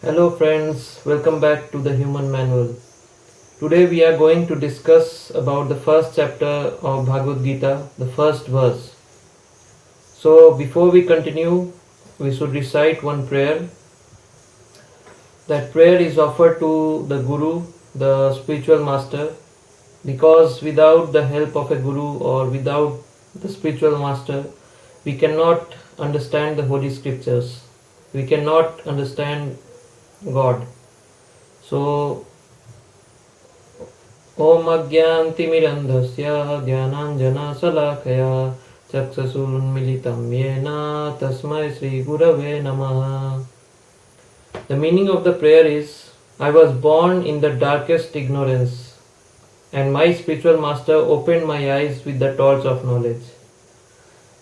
Hello friends, welcome back to the Human Manual. Today we are going to discuss about the first chapter of Bhagavad Gita, the first verse. So before we continue, we should recite one prayer. That prayer is offered to the Guru, the spiritual master, because without the help of a Guru or without the spiritual master, we cannot understand the holy scriptures. We cannot understand God. So ॐ अज्ञानतिमिरन्धस्य ज्ञानाञ्जनशलाकया चक्षुरुन्मीलितं येन तस्मै श्रीगुरवे नमः. The meaning of the prayer is, I was born in the darkest ignorance, and my spiritual master opened my eyes with the torch of knowledge.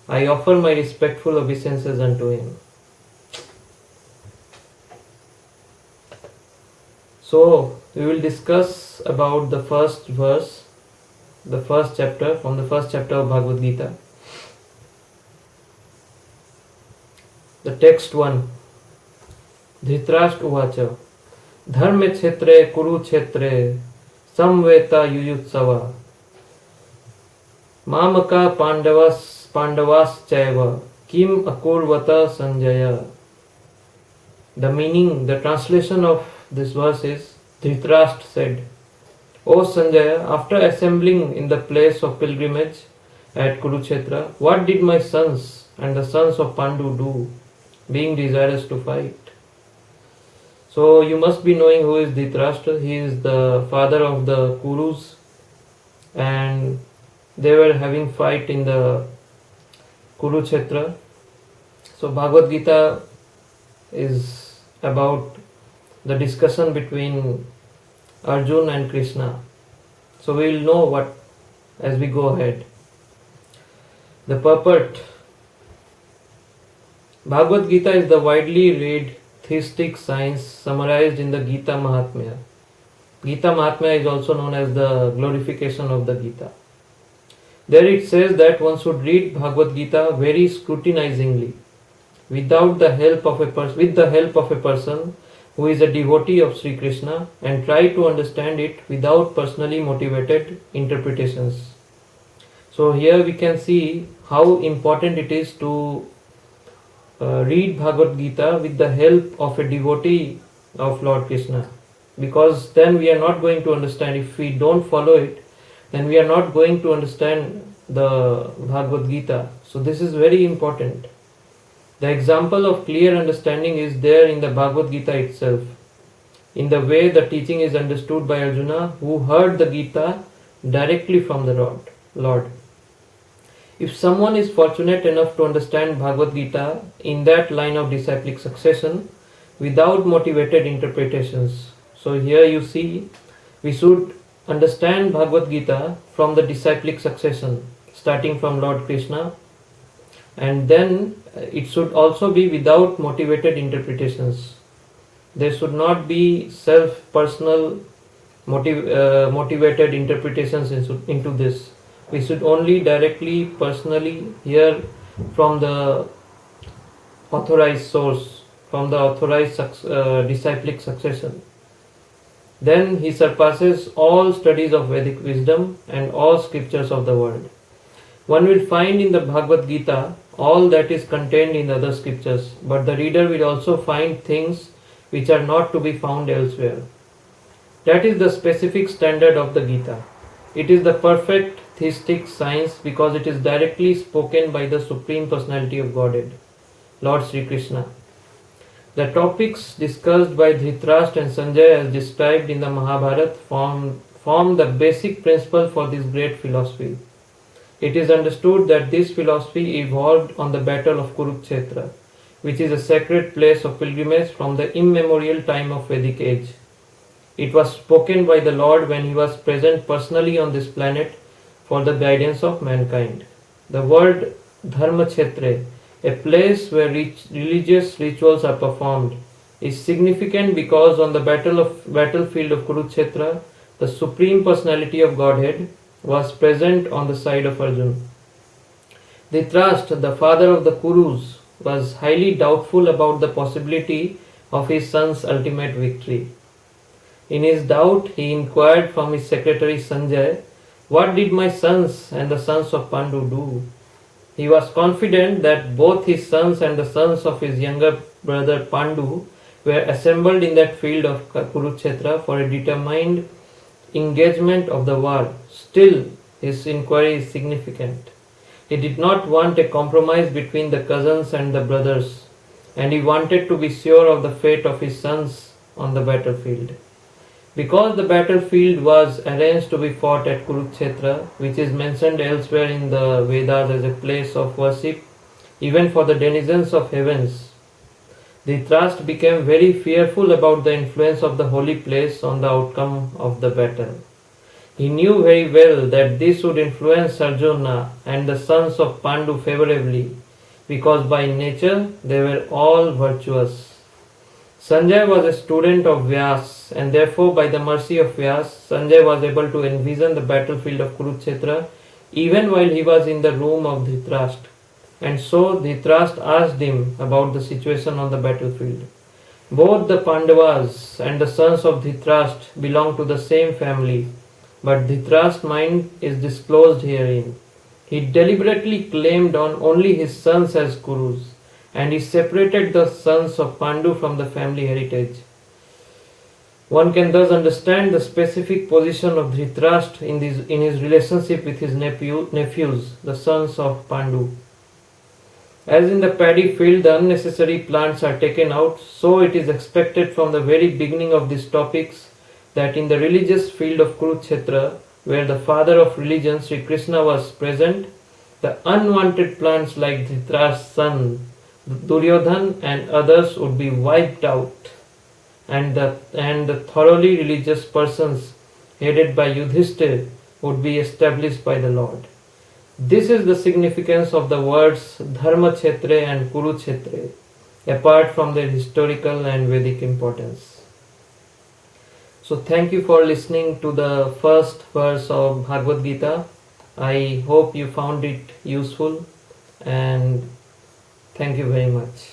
I offer my respectful obeisances unto him. So, we will discuss about the first verse, the first chapter, from the first chapter of Bhagavad Gita. The text 1. Dhritarashtra Uvacha Dharme Kshetre Kurukshetre Samveta Yuyutsava Mamaka Pandavas Chaiva Kim Akurvata Sanjaya. The meaning, the translation of this verse is, Dhritarashtra said, O Sanjaya, after assembling in the place of pilgrimage at Kurukshetra, what did my sons and the sons of Pandu do, being desirous to fight? So you must be knowing who is Dhritarashtra. He is the father of the Kurus, and they were having fight in the Kurukshetra. So Bhagavad Gita is about the discussion between Arjuna and Krishna. So we will know what as we go ahead. The purport. Bhagavad Gita is the widely read theistic science summarized in the Gita Mahatmya. Gita Mahatmya is also known as the glorification of the Gita. There it says that one should read Bhagavad Gita very scrutinizingly, with the help of a person who is a devotee of Sri Krishna, and try to understand it without personally motivated interpretations. So here we can see how important it is to read Bhagavad Gita with the help of a devotee of Lord Krishna, because then we are not going to understand. If we don't follow it, then we are not going to understand the Bhagavad Gita. So this is very important. The example of clear understanding is there in the Bhagavad Gita itself, in the way the teaching is understood by Arjuna, who heard the Gita directly from the Lord. If someone is fortunate enough to understand Bhagavad Gita in that line of disciplic succession without motivated interpretations, so here you see we should understand Bhagavad Gita from the disciplic succession, starting from Lord Krishna, and then it should also be without motivated interpretations. There should not be personal motivated interpretations into this. We should only directly, personally hear from the authorized source, from the authorized disciplic succession. Then he surpasses all studies of Vedic wisdom and all scriptures of the world. One will find in the Bhagavad Gita all that is contained in the other scriptures, but the reader will also find things which are not to be found elsewhere. That is the specific standard of the Gita. It is the perfect theistic science because it is directly spoken by the Supreme Personality of Godhead, Lord Sri Krishna. The topics discussed by Dhritarashtra and Sanjaya as described in the Mahabharata form the basic principle for this great philosophy. It is understood that this philosophy evolved on the battle of Kurukshetra, which is a sacred place of pilgrimage from the immemorial time of Vedic age. It was spoken by the Lord when he was present personally on this planet for the guidance of mankind. The word Dharma Kshetre, a place where religious rituals are performed, is significant because on the battlefield of Kurukshetra, the Supreme Personality of Godhead was present on the side of Arjuna. Dhritarashtra, the father of the Kurus, was highly doubtful about the possibility of his son's ultimate victory. In his doubt, he inquired from his secretary Sanjay, "What did my sons and the sons of Pandu do?" He was confident that both his sons and the sons of his younger brother Pandu were assembled in that field of Kurukshetra for a determined engagement of the war. Still, his inquiry is significant. He did not want a compromise between the cousins and the brothers, and he wanted to be sure of the fate of his sons on the battlefield. Because the battlefield was arranged to be fought at Kurukshetra, which is mentioned elsewhere in the Vedas as a place of worship, even for the denizens of heavens, Dhritarashtra became very fearful about the influence of the holy place on the outcome of the battle. He knew very well that this would influence Arjuna and the sons of Pandu favorably, because by nature they were all virtuous. Sanjay was a student of Vyas, and therefore by the mercy of Vyas, Sanjay was able to envision the battlefield of Kurukshetra even while he was in the room of Dhritarashtra. And so Dhritarashtra asked him about the situation on the battlefield. Both the Pandavas and the sons of Dhritarashtra belong to the same family, but Dhritarashtra's mind is disclosed herein. He deliberately claimed on only his sons as Kurus, and he separated the sons of Pandu from the family heritage. One can thus understand the specific position of Dhritarashtra in his relationship with his nephews, the sons of Pandu. As in the paddy field the unnecessary plants are taken out, so it is expected from the very beginning of these topics that in the religious field of Kurukshetra, where the father of religion Sri Krishna was present, the unwanted plants like Dhritarashtra's son Duryodhan and others would be wiped out, and the thoroughly religious persons headed by Yudhishthir would be established by the Lord. This is the significance of the words Dharma Kshetre and Kurukshetre, apart from their historical and Vedic importance. So thank you for listening to the first verse of Bhagavad Gita. I hope you found it useful, and thank you very much.